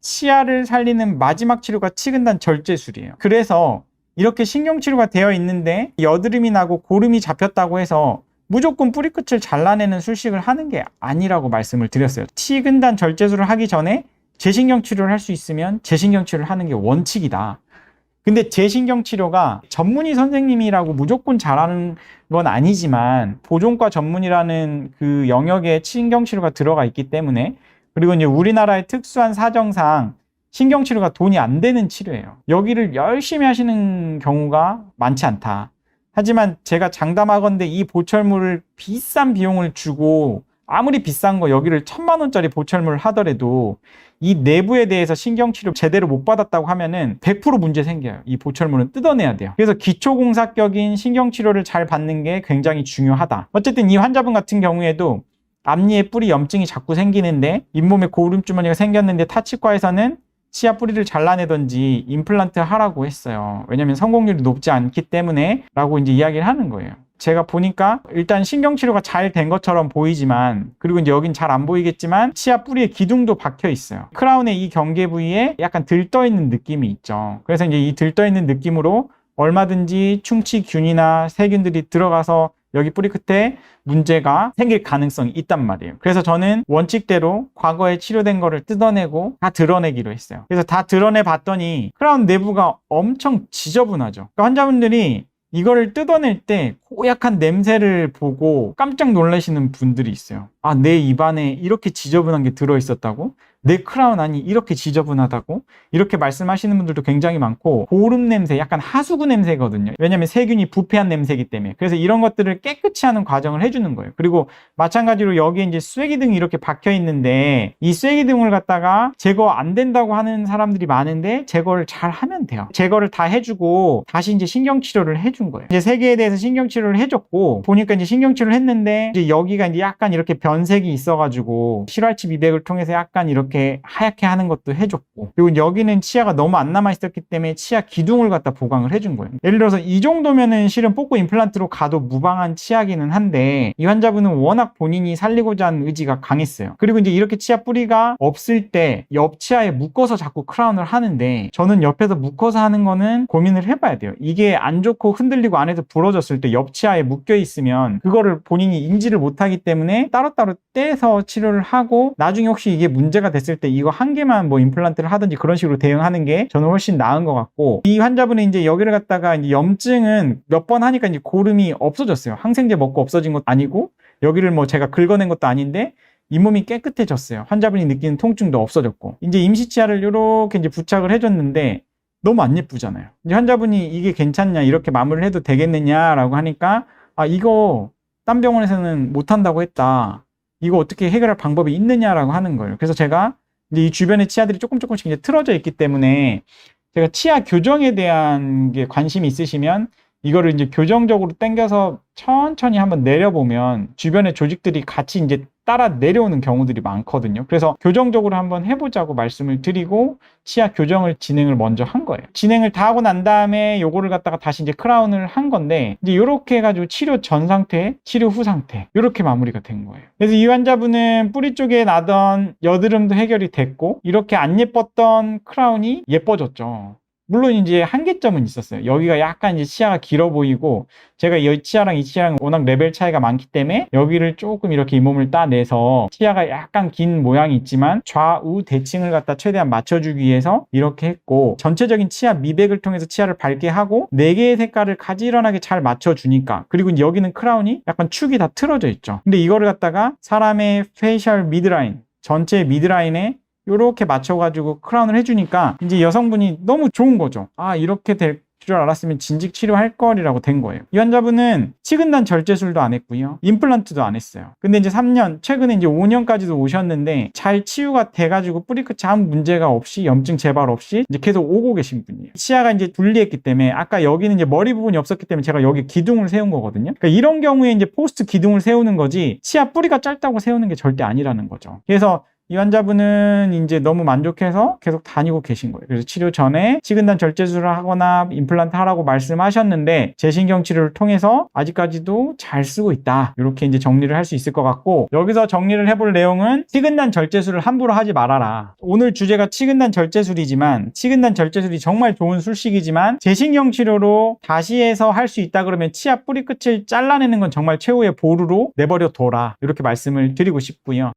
치아를 살리는 마지막 치료가 치근단 절제술이에요. 그래서 이렇게 신경치료가 되어 있는데 여드름이 나고 고름이 잡혔다고 해서 무조건 뿌리끝을 잘라내는 술식을 하는 게 아니라고 말씀을 드렸어요. 치근단 절제술을 하기 전에 재신경치료를 할 수 있으면 재신경치료를 하는 게 원칙이다. 근데 재신경치료가 전문의 선생님이라고 무조건 잘하는 건 아니지만 보존과 전문이라는 그 영역에 신경치료가 들어가 있기 때문에, 그리고 이제 우리나라의 특수한 사정상 신경치료가 돈이 안 되는 치료예요. 여기를 열심히 하시는 경우가 많지 않다. 하지만 제가 장담하건대 이 보철물을 비싼 비용을 주고 아무리 비싼 거 여기를 1000만 원짜리 보철물을 하더라도 이 내부에 대해서 신경치료 제대로 못 받았다고 하면은 100% 문제 생겨요. 이 보철물은 뜯어내야 돼요. 그래서 기초공사격인 신경치료를 잘 받는 게 굉장히 중요하다. 어쨌든 이 환자분 같은 경우에도 앞니에 뿌리 염증이 자꾸 생기는데 잇몸에 고름주머니가 생겼는데 타치과에서는 치아 뿌리를 잘라내든지 임플란트 하라고 했어요. 왜냐면 성공률이 높지 않기 때문에 라고 이제 이야기를 하는 거예요. 제가 보니까 일단 신경치료가 잘 된 것처럼 보이지만, 그리고 이제 여긴 잘 안 보이겠지만 치아 뿌리에 기둥도 박혀 있어요. 크라운의 이 경계 부위에 약간 들떠 있는 느낌이 있죠. 그래서 이제 이 들떠 있는 느낌으로 얼마든지 충치균이나 세균들이 들어가서 여기 뿌리 끝에 문제가 생길 가능성이 있단 말이에요. 그래서 저는 원칙대로 과거에 치료된 거를 뜯어내고 다 드러내기로 했어요. 그래서 다 드러내 봤더니 크라운 내부가 엄청 지저분하죠. 그러니까 환자분들이 이거를 뜯어낼 때 고약한 냄새를 보고 깜짝 놀라시는 분들이 있어요. 아, 내 입안에 이렇게 지저분한 게 들어있었다고? 내 크라운 안이 이렇게 지저분하다고? 이렇게 말씀하시는 분들도 굉장히 많고, 고름 냄새, 약간 하수구 냄새거든요. 왜냐면 세균이 부패한 냄새이기 때문에. 그래서 이런 것들을 깨끗이 하는 과정을 해주는 거예요. 그리고 마찬가지로 여기에 이제 쐐기등이 이렇게 박혀 있는데 이 쐐기등을 갖다가 제거 안 된다고 하는 사람들이 많은데 제거를 잘 하면 돼요. 제거를 다 해주고 다시 이제 신경치료를 해준 거예요. 이제 3개에 대해서 신경치료를 해줬고, 보니까 이제 신경치료를 했는데 이제 여기가 이제 약간 이렇게 변색이 있어가지고 실활치 미백을 통해서 약간 이렇게 하얗게 하는 것도 해줬고, 그리고 여기는 치아가 너무 안 남아있었기 때문에 치아 기둥을 갖다 보강을 해준 거예요. 예를 들어서 이 정도면은 실은 뽑고 임플란트로 가도 무방한 치아기는 한데 이 환자분은 워낙 본인이 살리고자 하는 의지가 강했어요. 그리고 이제 이렇게 치아 뿌리가 없을 때 옆 치아에 묶어서 자꾸 크라운을 하는데, 저는 옆에서 묶어서 하는 거는 고민을 해봐야 돼요. 이게 안 좋고 흔들리고 안에서 부러졌을 때 옆 치아에 묶여 있으면 그거를 본인이 인지를 못하기 때문에 따로따로 떼서 치료를 하고, 나중에 혹시 이게 문제가 됐을 때 이거 한 개만 뭐 임플란트를 하든지 그런 식으로 대응하는 게 저는 훨씬 나은 것 같고, 이 환자분은 이제 여기를 갖다가 이제 염증은 몇 번 하니까 이제 고름이 없어졌어요. 항생제 먹고 없어진 것도 아니고 여기를 뭐 제가 긁어낸 것도 아닌데 잇몸이 깨끗해졌어요. 환자분이 느끼는 통증도 없어졌고, 이제 임시치아를 이렇게 이제 부착을 해줬는데 너무 안 예쁘잖아요. 이제 환자분이 이게 괜찮냐, 이렇게 마무리를 해도 되겠느냐라고 하니까, 아, 이거 딴 병원에서는 못한다고 했다. 이거 어떻게 해결할 방법이 있느냐라고 하는 거예요. 그래서 제가 이제 이 주변의 치아들이 조금씩 이제 틀어져 있기 때문에 제가 치아 교정에 대한 게 관심이 있으시면 이거를 이제 교정적으로 당겨서 천천히 한번 내려보면 주변의 조직들이 같이 이제 따라 내려오는 경우들이 많거든요. 그래서 교정적으로 한번 해보자고 말씀을 드리고 치아 교정을 진행을 먼저 한 거예요. 진행을 다 하고 난 다음에 요거를 갖다가 다시 이제 크라운을 한 건데, 이제 요렇게 해가지고 치료 전 상태, 치료 후 상태, 요렇게 마무리가 된 거예요. 그래서 이 환자분은 뿌리 쪽에 나던 여드름도 해결이 됐고, 이렇게 안 예뻤던 크라운이 예뻐졌죠. 물론 이제 한계점은 있었어요. 여기가 약간 이제 치아가 길어 보이고, 제가 이 치아랑 이 치아랑 워낙 레벨 차이가 많기 때문에 여기를 조금 이렇게 잇몸을 따내서 치아가 약간 긴 모양이 있지만 좌우 대칭을 갖다 최대한 맞춰주기 위해서 이렇게 했고, 전체적인 치아 미백을 통해서 치아를 밝게 하고 4개의 색깔을 가지런하게 잘 맞춰주니까, 그리고 여기는 크라운이 약간 축이 다 틀어져 있죠. 근데 이거를 갖다가 사람의 페이셜 미드라인, 전체 미드라인에 이렇게 맞춰가지고 크라운을 해주니까 이제 여성분이 너무 좋은 거죠. 아, 이렇게 될 줄 알았으면 진직 치료할 거리라고 된 거예요. 이 환자분은 치근단 절제술도 안 했고요, 임플란트도 안 했어요. 근데 이제 3년, 최근에 이제 5년까지도 오셨는데 잘 치유가 돼가지고 뿌리 끝에 아무 문제가 없이, 염증 재발 없이 이제 계속 오고 계신 분이에요. 치아가 이제 분리했기 때문에, 아까 여기는 이제 머리 부분이 없었기 때문에 제가 여기 기둥을 세운 거거든요. 그러니까 이런 경우에 이제 포스트 기둥을 세우는 거지 치아 뿌리가 짧다고 세우는 게 절대 아니라는 거죠. 그래서 이 환자분은 이제 너무 만족해서 계속 다니고 계신 거예요. 그래서 치료 전에 치근단 절제술을 하거나 임플란트 하라고 말씀하셨는데 재신경 치료를 통해서 아직까지도 잘 쓰고 있다. 이렇게 이제 정리를 할 수 있을 것 같고, 여기서 정리를 해볼 내용은 치근단 절제술을 함부로 하지 말아라. 오늘 주제가 치근단 절제술이지만 치근단 절제술이 정말 좋은 술식이지만 재신경 치료로 다시 해서 할 수 있다 그러면 치아 뿌리 끝을 잘라내는 건 정말 최후의 보루로 내버려 둬라. 이렇게 말씀을 드리고 싶고요.